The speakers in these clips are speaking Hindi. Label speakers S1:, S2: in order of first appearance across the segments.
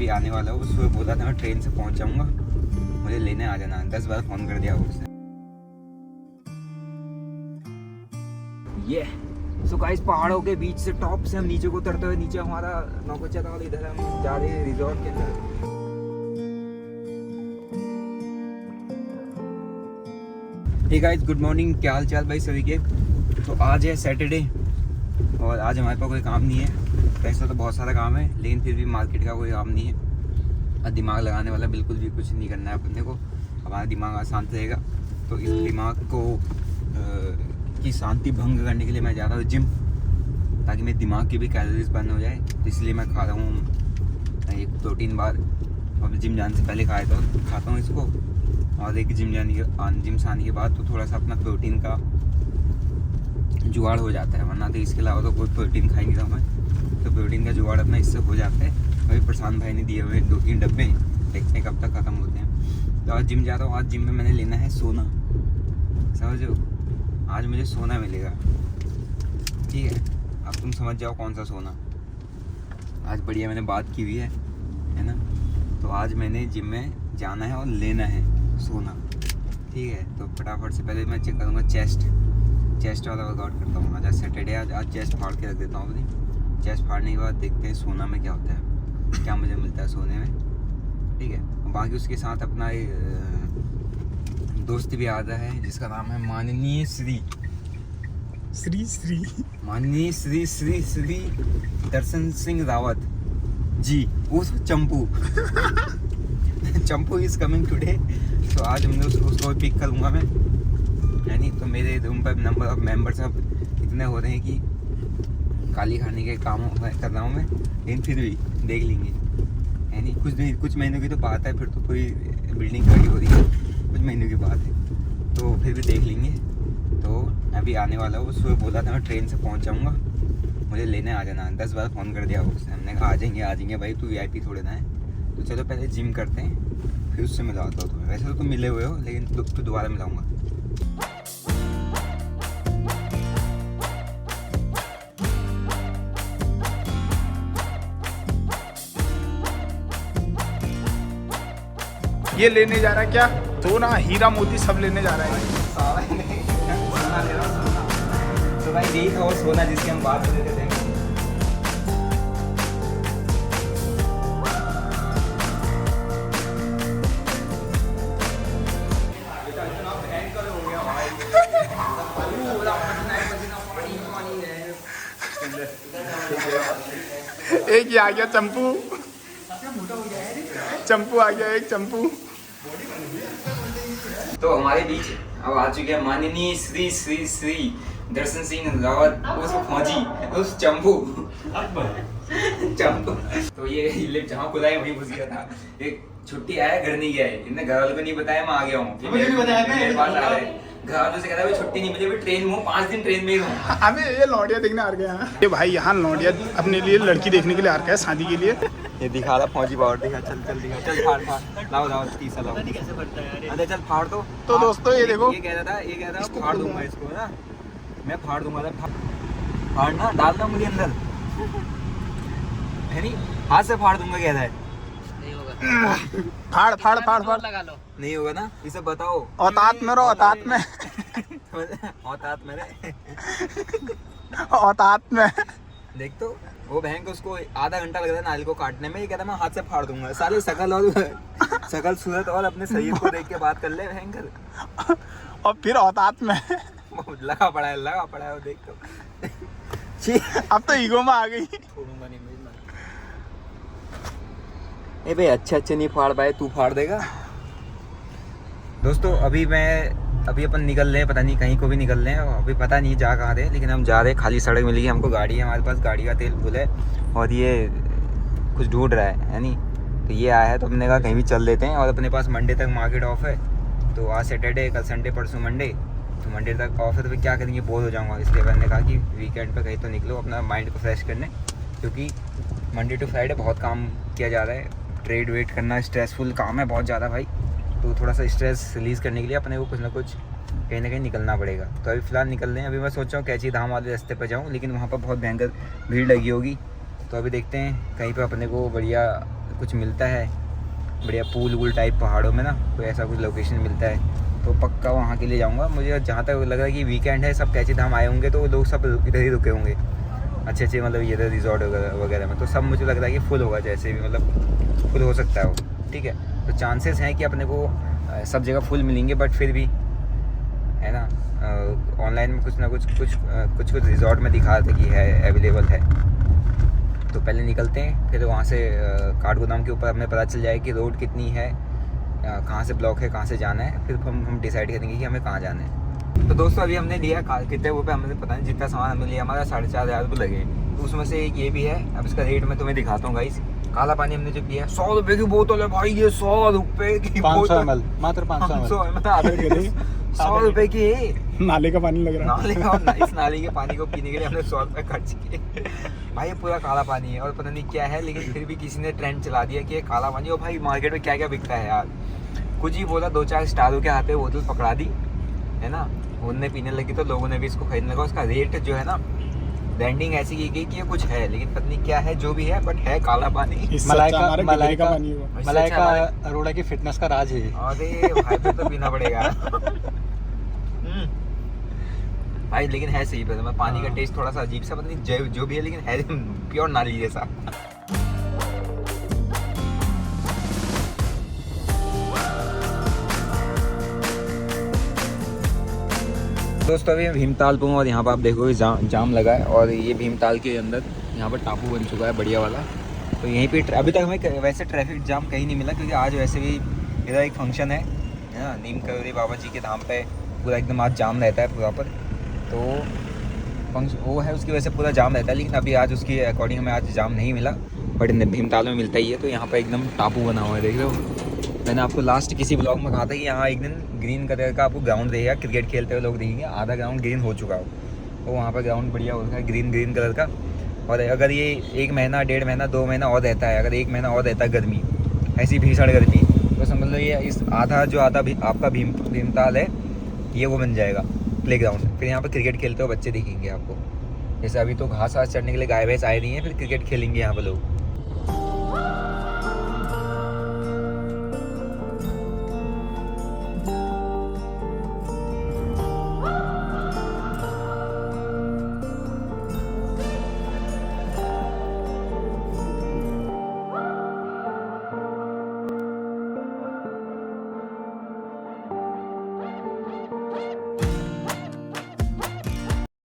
S1: अभी आने वाला हूँ। सुबह बोला था मैं ट्रेन से पहुँच जाऊँगा, मुझे लेने आ जाना। 10 बार फ़ोन कर दिया उसने। ये सो गाइस, पहाड़ों के बीच से टॉप से हम नीचे को उतरते हुए, नीचे हमारा नौकचिया था और इधर हम जा रहे हैं रिजॉर्ट के अंदर। Hey guys, good morning. क्या हाल चाल भाई सभी के। तो आज है सैटरडे और आज हमारे पास कोई काम नहीं है। वैसे तो बहुत सारा काम है, लेकिन फिर भी मार्केट का कोई काम नहीं है और दिमाग लगाने वाला बिल्कुल भी कुछ नहीं करना है अपने को। हमारा दिमाग आज शांत रहेगा, तो इस दिमाग को की शांति भंग करने के लिए मैं जा रहा हूँ जिम, ताकि मेरे दिमाग की भी कैलोरीज बर्न हो जाए। तो इसलिए मैं खा रहा हूँ एक प्रोटीन बार, और जिम जाने से पहले खाता हूँ इसको, और एक जिम से आने के बाद तो थोड़ा सा अपना प्रोटीन का जुगाड़ हो जाता है, वरना तो इसके अलावा तो कोई प्रोटीन खा ही नहीं रहा मैं। तो प्रोटीन का जुगाड़ अपना इससे हो जाता है। अभी प्रशांत भाई ने दिए हुए 2-3 डब्बे, देखते हैं कब तक ख़त्म होते हैं। तो आज जिम जा रहा हूँ। आज जिम में मैंने लेना है सोना, समझो। आज मुझे सोना मिलेगा, ठीक है। अब तुम समझ जाओ कौन सा सोना। आज बढ़िया मैंने बात की हुई है ना। तो आज मैंने जिम में जाना है और लेना है सोना, ठीक है। तो फटाफट से पहले मैं चेक करूँगा चेस्ट वाला वर्कआउट करता हूँ। आज सैटरडे, आज चेस्ट फाड़ के रख देता हूँ अपनी। चेस्ट फाड़ने के बाद देखते हैं सोना में क्या होता है, क्या मुझे मिलता है सोने में, ठीक है। और बाकी उसके साथ अपना दोस्त भी आता है जिसका नाम है माननीय श्री दर्शन सिंह रावत जी, उस चंपू चंपू इज कमिंग टुडे। तो आज हम लोग उसको पिक करूँगा मैं, है नहीं। तो मेरे रूम पर नंबर ऑफ मेंबर्स अब इतने हो रहे हैं कि खाली खाने के काम कर रहा हूँ मैं, लेकिन फिर भी देख लेंगे, है नहीं। कुछ महीनों की तो बात है, फिर तो पूरी बिल्डिंग खड़ी हो रही है, कुछ महीनों की बात है, तो फिर भी देख लेंगे। तो अभी आने वाला हूँ। सुबह बोला था मैं ट्रेन से पहुँच जाऊँगा, मुझे लेने आ जाना। 10 बार फ़ोन कर दिया उसने। हमने कहा आ जाएंगे भाई, तू VIP थोड़े ना है। तो चलो पहले जिम करते हैं, फिर उससे मिलाता हूँ तुम्हें। वैसे तो तुम मिले हुए हो, लेकिन तो दोबारा मिलाऊँगा।
S2: ये लेने जा रहा है क्या? सोना, हीरा, मोती सब लेने जा रहा है।
S1: तो भाई यही था वो सोना जिसकी हम बात कर रहे थे।
S2: एक ये आ गया चंपू आ गया, एक चंपू।
S1: तो हमारे बीच अब आ चुके हैं माननीय श्री दर्शन सिंह रावत, उस फौजी, उस चंपू। तो ये लिफ्ट जहाँ खुला है वहीं घुस गया था। एक छुट्टी आया, घर नहीं गया है, इन्हें घर वालों को नहीं बताया मैं आ गया हूँ। मेरे पास आ रहा है, घर वालों से कह रहा है छुट्टी नहीं मिली, ट्रेन में हूँ, 5 दिन ट्रेन में ही हूँ।
S2: हमें ये लौंडिया देखने आ गया है। ये भाई यहाँ लौंडिया अपने लिए लड़की देखने के लिए आ रखा है, शादी के लिए।
S1: ये दिखा रहा फौजी पावर, दिखा। चल फाड़ लाओ तीसरा लाओ। कैसे बनता है यार? चल फाड़ दो।
S2: तो दोस्तों ये देखो,
S1: ये कह रहा था फाड़ दूंगा इसको ना, मैं फाड़ दूंगा। फाड़ना, डालना मुझे अंदर, है नहीं, हाथ से फाड़ दूंगा कह रहा है।
S2: फाड़
S3: लगा लो।
S1: नहीं होगा ना, इसे बताओ।
S2: औतात में रहो, औतात में औतात में।
S1: देख तो वो बहन को, उसको आधा घंटा लग रहा है नारियल को काटने में, ये कहता मैं हाथ से फाड़ दूंगा। साले शकल सूरत और अपने शरीर को देख के बात कर ले भयंकर।
S2: और फिर औतात में
S1: लगा पड़ा है वो, देख तो।
S2: अब तो ईगो में आ गई।
S1: छोड़ूंगा नहीं मैं। ए भाई अच्छे नहीं फाड़ पाए, तू फाड़ देगा। दोस्तों अभी अपन निकल रहे हैं, पता नहीं कहीं को भी निकल रहे हैं, अभी पता नहीं जा कहाँ रहे, लेकिन हम जा रहे हैं। खाली सड़क मिली है हमको, गाड़ी है हमारे पास, गाड़ी का तेल फुल है, और ये कुछ ढूंढ रहा है नहीं। तो ये आया है, तो हमने कहा कहीं भी चल देते हैं। और अपने पास मंडे तक मार्केट ऑफ है, तो आज सैटरडे, कल संडे, परसों मंडे, तो मंडे तक ऑफ है। तो फिर क्या करेंगे, बोर हो जाऊँगा। इसलिए मैंने कहा कि वीकेंड पर कहीं तो निकलो अपना माइंड को फ्रेश करने, क्योंकि मंडे टू फ्राइडे बहुत काम किया जा रहा है। ट्रेड वेट करना स्ट्रेसफुल काम है बहुत ज़्यादा भाई, तो थोड़ा सा स्ट्रेस रिलीज़ करने के लिए अपने को कुछ ना कुछ कहीं ना कहीं निकलना पड़ेगा। तो अभी फ़िलहाल निकल रहे हैं। अभी मैं सोच रहा हूँ कैची धाम वाले रास्ते पर जाऊँ, लेकिन वहाँ पर बहुत भयंकर भीड़ लगी होगी। तो अभी देखते हैं कहीं पर अपने को बढ़िया कुछ मिलता है बढ़िया पूल वूल टाइप पहाड़ों में ना, कोई ऐसा कुछ लोकेशन मिलता है तो पक्का वहाँ के लिए जाऊँगा। मुझे जहाँ तक लग रहा है कि वीकेंड है, सब कैची धाम आए होंगे तो लोग सब इधर ही रुके होंगे अच्छे अच्छे, मतलब ये रिजॉर्ट वगैरह में, तो सब मुझे लग रहा है कि फुल होगा, जैसे भी मतलब फुल हो सकता है वो। ठीक है, तो चांसेस हैं कि अपने को सब जगह फुल मिलेंगे, बट फिर भी है ना, ऑनलाइन में कुछ ना कुछ रिजॉर्ट में दिखा रहा था कि है अवेलेबल है। तो पहले निकलते हैं, फिर वहाँ से काठगोदाम के ऊपर हमें पता चल जाए कि रोड कितनी है, कहाँ से ब्लॉक है, कहाँ से जाना है, फिर हम डिसाइड करेंगे कि हमें कहाँ जाना है। तो दोस्तों अभी हमने लिया कितने रुपये, हमें पता नहीं, जितना सामान हमने लिया हमारा 4,500 रुपये लगे। तो उसमें से एक ये भी है, अब इसका रेट मैं तुम्हें दिखाता हूँ गाइस। काला पानी हमने जो पिया 100 रुपये की बोतल है भाई, ये 100 रुपये की
S2: 500 ml, मात्र 500
S1: ml 100 रुपये की
S2: नाले का पानी लग रहा है।
S1: नाले का, इस नाले के पानी को पीने के लिए हमने 100 रुपये खर्च किए भाई। ये पूरा काला पानी है और पता नहीं क्या है, लेकिन फिर भी किसी ने ट्रेंड चला दिया कि ये काला पानी। और भाई मार्केट में क्या क्या बिकता है यार, कुछ ही बोला, 2-4 स्टारों के हाथ पे बोतल पकड़ा दी है ना, उनने पीने लगी तो लोगों ने भी इसको खरीदने लगा। उसका रेट जो है ना, ब्रांडिंग ऐसी की गई कि ये कुछ है, लेकिन पता नहीं क्या है, जो भी है बट है काला पानी।
S2: मलाइका अरोड़ा की फिटनेस का राज है।
S1: अरे भाई फिर तो पीना पड़ेगा भाई, लेकिन है सही पता, मैं पानी का टेस्ट थोड़ा सा अजीब सा, पता नहीं जो भी है, लेकिन है प्योर नाली जैसा। दोस्तों अभी भीमताल पे हूँ और यहाँ पर आप देखोगे जाम लगा है, और ये भीमताल के अंदर यहाँ पर टापू बन चुका है बढ़िया वाला। तो यहीं पे अभी तक हमें वैसे ट्रैफिक जाम कहीं नहीं मिला, क्योंकि आज वैसे भी इधर एक फंक्शन है ना, नीम करोली बाबा जी के धाम पे पूरा एकदम आज जाम रहता है पूरा पर, तो फंक्शन वो है उसकी वजह से पूरा जाम रहता है। लेकिन अभी आज उसकी अकॉर्डिंग हमें आज जाम नहीं मिला, बट भीमताल में मिलता ही है। तो यहाँ पर एकदम टापू बना हुआ है, देख लो। मैंने आपको लास्ट किसी ब्लॉग में कहा था कि यहाँ एक दिन ग्रीन कलर का आपको ग्राउंड देगा, क्रिकेट खेलते हुए लोग देखेंगे, आधा ग्राउंड ग्रीन हो चुका हो, तो वहाँ पर ग्राउंड बढ़िया होता है ग्रीन कलर का। और अगर ये 1 महीना 1.5 महीना 2 महीना और रहता है, अगर 1 महीना और रहता है गर्मी, ऐसी भीषण गर्मी, तो समझ लो ये इस आधा भी आपका भीमताल है, ये वो बन जाएगा प्ले ग्राउंड। फिर यहाँ पर क्रिकेट खेलते हुए बच्चे दिखेंगे आपको, जैसे अभी तो घास चढ़ने के लिए गाय भैंस आए नहीं है, फिर क्रिकेट खेलेंगे यहाँ पर लोग।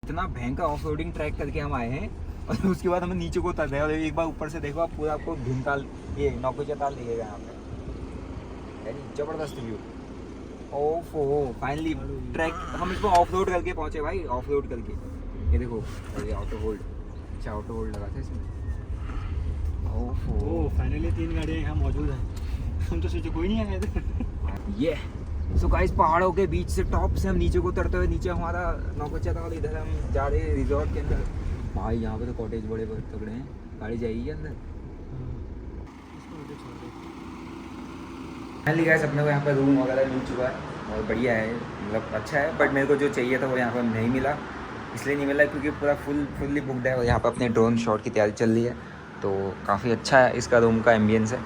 S1: इतना भयंकर ऑफ रोडिंग ट्रैक करके हम आए हैं, और उसके बाद हमें नीचे को उतर रहे हैं, और एक बार ऊपर से देखो आप, पूरा आपको भीमताल, ये नौकुचिया ताल दिखेगा यहाँ पे, यानी जबरदस्त व्यू। ओफो फाइनली ट्रैक हम इसको ऑफ रोड करके पहुंचे भाई, ऑफ रोड करके। ये देखो, और ये ऑटो होल्ड, अच्छा ऑटो होल्ड लगा था इसमें। ओफो
S2: फाइनली 3 गाड़ियाँ यहाँ मौजूद हैं। हम तो सोचे कोई नहीं आया इधर।
S1: ये सो गाइस, पहाड़ों के बीच से टॉप से हम नीचे को उतरते हुए, नीचे हमारा नौकुचिया ताल, इधर हम जा रहे हैं रिजॉर्ट के अंदर। भाई यहाँ पे तो कॉटेज बड़े तगड़े हैं, गाड़ी जाएगी अंदर। फाइनली गाइस अपने को यहाँ पर रूम वगैरह मिल चुका है और बढ़िया है, मतलब अच्छा है, बट मेरे को जो चाहिए था वो यहाँ पर नहीं मिला। इसलिए नहीं मिला क्योंकि पूरा फुल्ली बुकड है, और यहाँ पर अपने ड्रोन शॉट की तैयारी चल रही है, तो काफ़ी अच्छा है इसका रूम का एम्बियंस है,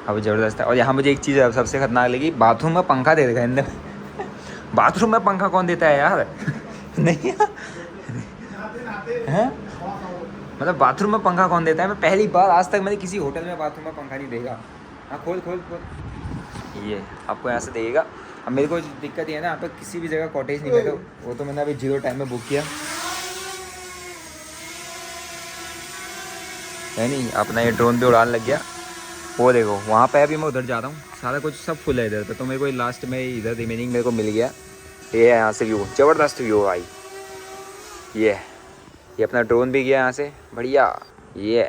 S1: काफ़ी ज़बरदस्त है। और यहाँ मुझे एक चीज़ सबसे खतरनाक लगी, बाथरूम में पंखा दे देगा अंदर बाथरूम में पंखा कौन देता है यार नहीं है, मतलब बाथरूम में पंखा कौन देता है? मैं पहली बार, आज तक मैंने किसी होटल में बाथरूम में पंखा नहीं देखा। हाँ खोल, ये आपको यहाँ से देगा। अब मेरे को दिक्कत ये है ना, यहाँ पर किसी भी जगह कॉटेज नहीं मिलेगा, वो तो मैंने अभी 0 टाइम में बुक किया है नहीं, अपना ये ड्रोन भी उड़ान लग गया। वो देखो वहाँ पे अभी मैं उधर जा रहा हूँ, सारा कुछ सब फुल है इधर पे, तो मेरे को लास्ट में इधर रिमेनिंग मेरे को मिल गया। ये है यहाँ से व्यू, ज़बरदस्त व्यू भाई। ये अपना ड्रोन भी गया यहाँ से, बढ़िया। ये